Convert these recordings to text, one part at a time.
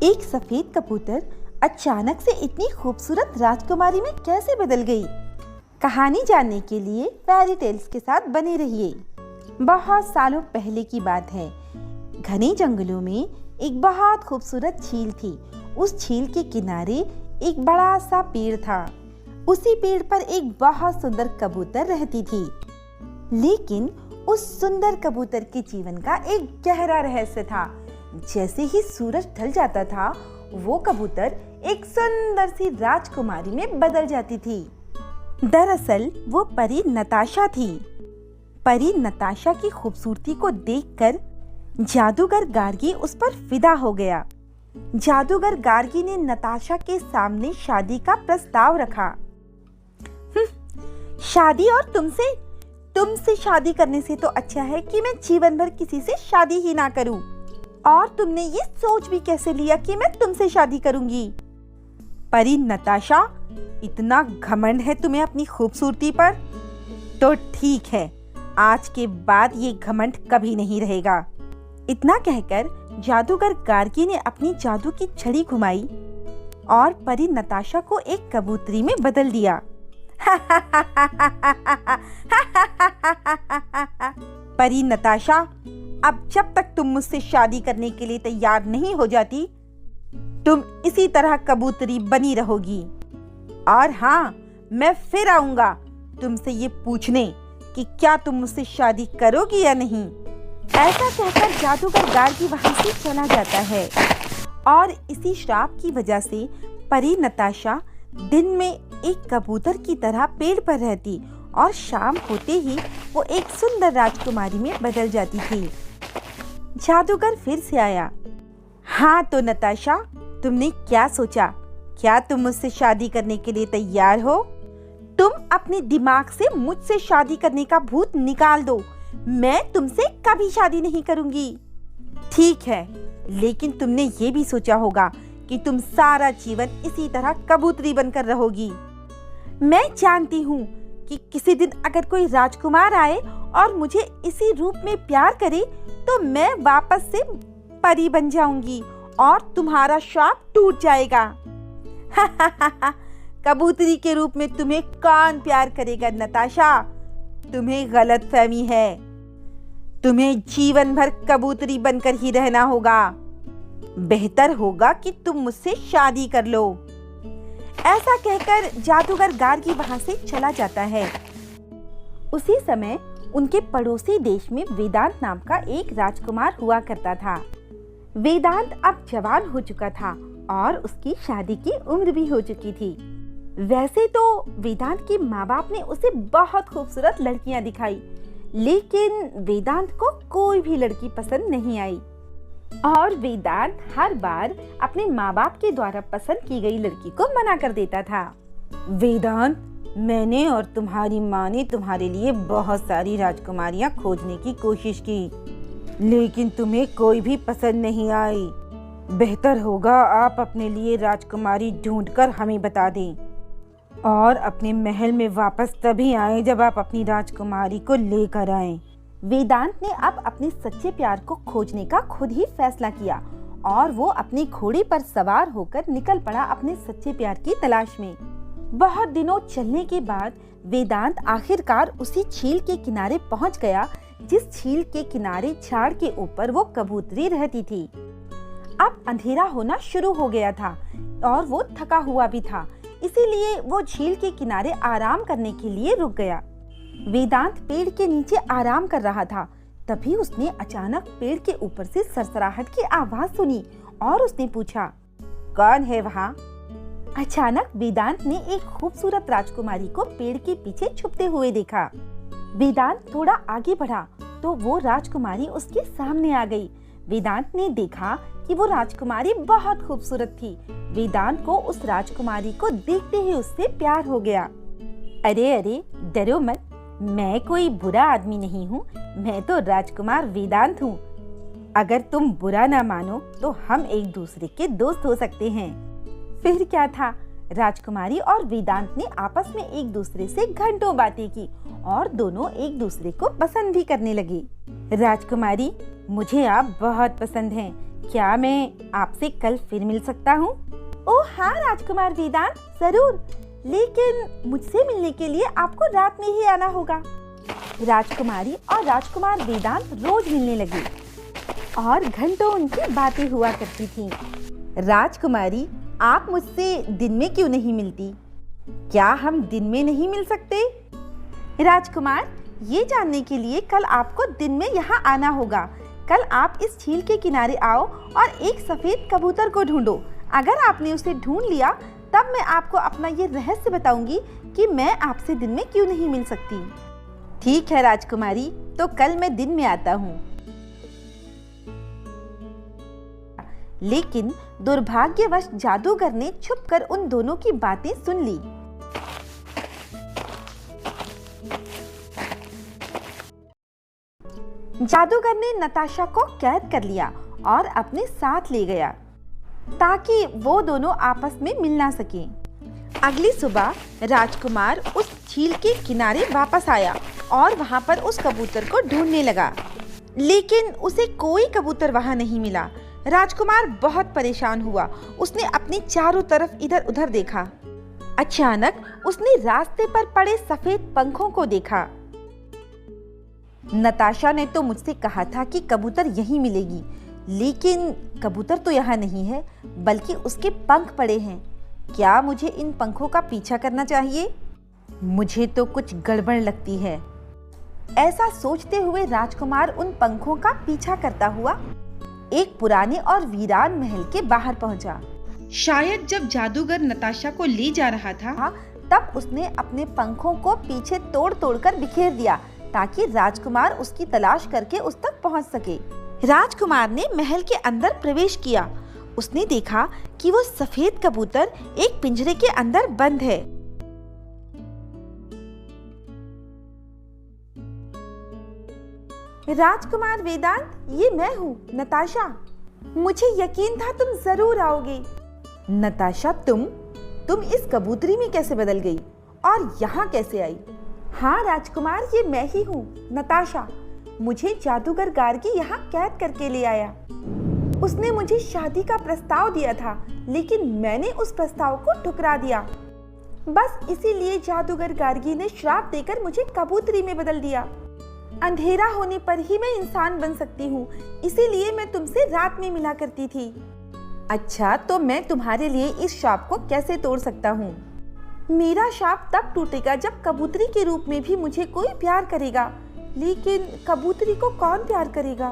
एक सफेद कबूतर अचानक से इतनी खूबसूरत राजकुमारी में कैसे बदल गई? कहानी जानने के लिए फेरी टेल्स के साथ बने रहिए। बहुत सालों पहले की बात है। घने जंगलों में एक बहुत खूबसूरत झील थी। उस झील के किनारे एक बड़ा सा पेड़ था। उसी पेड़ पर एक बहुत सुंदर कबूतर रहती थी। लेकिन उस सुंदर कबूतर के जीवन का एक गहरा रहस्य था। जैसे ही सूरज ढल जाता था, वो कबूतर एक सुंदर सी राजकुमारी में बदल जाती थी। दरअसल वो परी नताशा थी। परी नताशा की खूबसूरती को देखकर जादूगर गार्गी उस पर फिदा हो गया। जादूगर गार्गी ने नताशा के सामने शादी का प्रस्ताव रखा। शादी और तुमसे शादी करने से तो अच्छा है कि मैं जीवन भर किसी से शादी ही ना करूं। और तुमने ये सोच भी कैसे लिया कि मैं तुमसे शादी करूंगी? परी नताशा, इतना घमंड है तुम्हें अपनी खूबसूरती पर? तो ठीक है, आज के बाद ये घमंड कभी नहीं रहेगा। इतना कहकर जादूगर गार्गी ने अपनी जादू की छड़ी घुमाई और परी नताशा को एक कबूतरी में बदल दिया। परी नताशा, अब जब तक तुम मुझसे शादी करने के लिए तैयार नहीं हो जाती, तुम इसी तरह कबूतरी बनी रहोगी। और हाँ, मैं फिर आऊंगा तुमसे ये पूछने कि क्या तुम मुझसे शादी करोगी या नहीं। ऐसा कहकर जादूगर गार्गी वहां से चला जाता है। और इसी श्राप की वजह से परी नताशा दिन में एक कबूतर की तरह पेड़ पर रहती और शाम होते ही वो एक सुंदर राजकुमारी में बदल जाती थी। जादूगर फिर से आया। हाँ तो नताशा, तुमने क्या सोचा? क्या तुम मुझसे शादी करने के लिए तैयार हो? तुम अपने दिमाग से मुझसे शादी करने का भूत निकाल दो। मैं तुमसे कभी शादी नहीं करूंगी। ठीक है, लेकिन तुमने ये भी सोचा होगा कि तुम सारा जीवन इसी तरह कबूतरी बनकर रहोगी। मैं जानती हूँ कि किसी दिन अगर कोई राजकुमार आए और मुझे इसी रूप में प्यार करे, तो मैं वापस से परी बन जाऊंगी और तुम्हारा श्राप टूट जाएगा। कबूतरी के रूप में तुम्हें कौन प्यार करेगा नताशा? तुम्हें गलतफहमी है। तुम्हें जीवन भर कबूतरी बनकर ही रहना होगा। बेहतर होगा कि तुम मुझसे शादी कर लो। ऐसा कहकर जादूगर गार्गी वहां से चला जाता है। उसी समय उनके पड़ोसी देश में वेदांत नाम का एक राजकुमार हुआ करता था। वेदांत अब जवान हो चुका था और उसकी शादी की उम्र भी हो चुकी थी। वैसे तो वेदांत के माँ बाप ने उसे बहुत खूबसूरत लड़कियां दिखाई, लेकिन वेदांत को कोई भी लड़की पसंद नहीं आई। और वेदांत हर बार अपने माँ बाप के द्वारा पसंद की गई लड़की को मना कर देता था। वेदांत, मैंने और तुम्हारी माँ ने तुम्हारे लिए बहुत सारी राजकुमारियाँ खोजने की कोशिश की, लेकिन तुम्हें कोई भी पसंद नहीं आई। बेहतर होगा आप अपने लिए राजकुमारी ढूंढकर हमें बता दें और अपने महल में वापस तभी आए जब आप अपनी राजकुमारी को लेकर आएं। वेदांत ने अब अपने सच्चे प्यार को खोजने का खुद ही फैसला किया और वो अपनी घोड़े पर सवार होकर निकल पड़ा अपने सच्चे प्यार की तलाश में। बहुत दिनों चलने के बाद वेदांत आखिरकार उसी झील के किनारे पहुंच गया जिस झील के किनारे झाड़ के ऊपर वो कबूतरी रहती थी। अब अंधेरा होना शुरू हो गया था और वो थका हुआ भी था, इसीलिए वो झील के किनारे आराम करने के लिए रुक गया। वेदांत पेड़ के नीचे आराम कर रहा था। तभी उसने अचानक पेड़ के ऊपर से सरसराहट की आवाज सुनी और उसने पूछा, कौन है वहाँ? अचानक वेदांत ने एक खूबसूरत राजकुमारी को पेड़ के पीछे छुपते हुए देखा। वेदांत थोड़ा आगे बढ़ा तो वो राजकुमारी उसके सामने आ गई। वेदांत ने देखा कि वो राजकुमारी बहुत खूबसूरत थी। वेदांत को उस राजकुमारी को देखते ही उससे प्यार हो गया। अरे डरो मत, मैं कोई बुरा आदमी नहीं हूँ, मैं तो राजकुमार वेदांत हूँ। अगर तुम बुरा ना मानो तो हम एक दूसरे के दोस्त हो सकते हैं। फिर क्या था, राजकुमारी और वेदांत ने आपस में एक दूसरे से घंटों बातें की और दोनों एक दूसरे को पसंद भी करने लगे। राजकुमारी, मुझे आप बहुत पसंद हैं। क्या मैं आपसे कल फिर मिल सकता हूँ? ओह हाँ राजकुमार वेदांत, जरूर, लेकिन मुझसे मिलने के लिए आपको रात में ही आना होगा। राजकुमारी और राजकुमार वेदांत रोज मिलने लगे और घंटों उनकी बातें हुआ करती थीं। राजकुमारी, आप मुझसे दिन में क्यों नहीं मिलती? क्या हम दिन में नहीं मिल सकते? राजकुमार, ये जानने के लिए कल आपको दिन में यहाँ आना होगा। कल आप इस झील के किनारे आओ और एक सफेद कबूतर को ढूंढो। अगर आपने उसे ढूंढ लिया तब मैं आपको अपना ये रहस्य बताऊंगी कि मैं आपसे दिन में क्यों नहीं मिल सकती। ठीक है राजकुमारी, तो कल मैं दिन में आता हूँ। लेकिन दुर्भाग्यवश जादूगर ने छुपकर उन दोनों की बातें सुन ली। जादूगर ने नताशा को कैद कर लिया और अपने साथ ले गया ताकि वो दोनों आपस में मिल ना सकें। अगली सुबह राजकुमार उस झील के किनारे वापस आया और वहां पर उस कबूतर को ढूंढने लगा, लेकिन उसे कोई कबूतर वहां नहीं मिला। राजकुमार बहुत परेशान हुआ। उसने अपनी चारों तरफ इधर उधर देखा। अचानक उसने रास्ते पर पड़े सफेद पंखों को देखा। नताशा ने तो मुझसे कहा था कि कबूतर यहीं मिलेगी, लेकिन कबूतर तो यहाँ नहीं है, बल्कि उसके पंख पड़े हैं। क्या मुझे इन पंखों का पीछा करना चाहिए? मुझे तो कुछ गड़बड़ लगती है। ऐसा सोचते हुए राजकुमार उन पंखों का पीछा करता हुआ एक पुराने और वीरान महल के बाहर पहुंचा। शायद जब जादूगर नताशा को ले जा रहा था तब उसने अपने पंखों को पीछे तोड़ तोड़ कर बिखेर दिया ताकि राजकुमार उसकी तलाश करके उस तक पहुंच सके। राजकुमार ने महल के अंदर प्रवेश किया। उसने देखा कि वो सफेद कबूतर एक पिंजरे के अंदर बंद है। राजकुमार वेदांत, ये मैं हूँ, नताशा। मुझे यकीन था तुम जरूर आओगे। नताशा, तुम इस कबूतरी में कैसे बदल गई और यहाँ कैसे आई? हाँ राजकुमार, ये मैं ही हूँ, नताशा। मुझे जादूगर गार्गी यहाँ कैद करके ले आया। उसने मुझे शादी का प्रस्ताव दिया था, लेकिन मैंने उस प्रस्ताव को ठुकरा दिया। बस इसीलिए जादूगर गार्गी ने श्राप देकर मुझे कबूतरी में बदल दिया। अंधेरा होने पर ही मैं इंसान बन सकती हूँ, इसीलिए मैं तुमसे रात में मिला करती थी। अच्छा, तो मैं तुम्हारे लिए इस श्राप को कैसे तोड़ सकता हूँ? मेरा श्राप तब टूटेगा जब कबूतरी के रूप में भी मुझे कोई प्यार करेगा, लेकिन कबूतरी को कौन प्यार करेगा?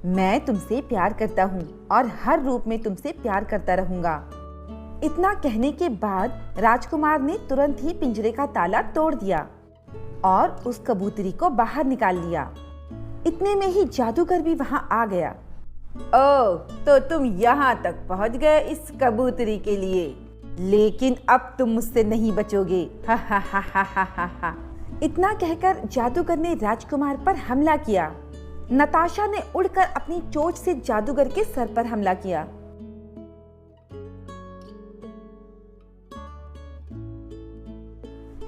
मैं तुमसे प्यार करता हूँ और हर रूप में तुमसे प्यार करता रहूंगा। इतना कहने के बाद राजकुमार ने तुरंत ही पिंजरे का ताला तोड़ दिया और उस कबूतरी को बाहर निकाल लिया। इतने में ही जादूगर भी वहां आ गया। ओह, तो तुम यहाँ तक पहुँच गए इस कबूतरी के लिए, लेकिन अब तुम मुझसे नहीं बचोगे। हा हा हा हा हा हा हा। इतना कहकर जादूगर ने राजकुमार पर हमला किया। नताशा ने उड़कर अपनी चोंच से जादूगर के सर पर हमला किया।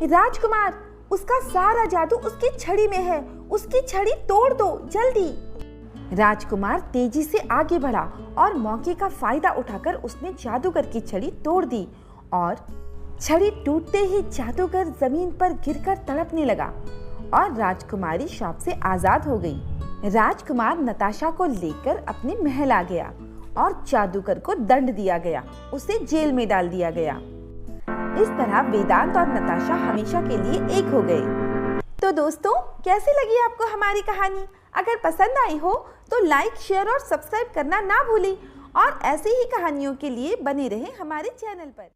राजकुमार, उसका सारा जादू उसकी छड़ी में है। उसकी छड़ी तोड़ दो जल्दी। राजकुमार तेजी से आगे बढ़ा और मौके का फायदा उठाकर उसने जादूगर की छड़ी तोड़ दी और छड़ी टूटते ही जादूगर जमीन पर गिरकर तड़पने लगा और राजकुमारी श्राप से आजाद हो गई। राजकुमार नताशा को लेकर अपने महल आ गया और जादूगर को दंड दिया गया, उसे जेल में डाल दिया गया। इस तरह वेदांत और नताशा हमेशा के लिए एक हो गए। तो दोस्तों, कैसी लगी आपको हमारी कहानी? अगर पसंद आई हो तो लाइक, शेयर और सब्सक्राइब करना ना भूलें और ऐसी ही कहानियों के लिए बने रहें हमारे चैनल पर।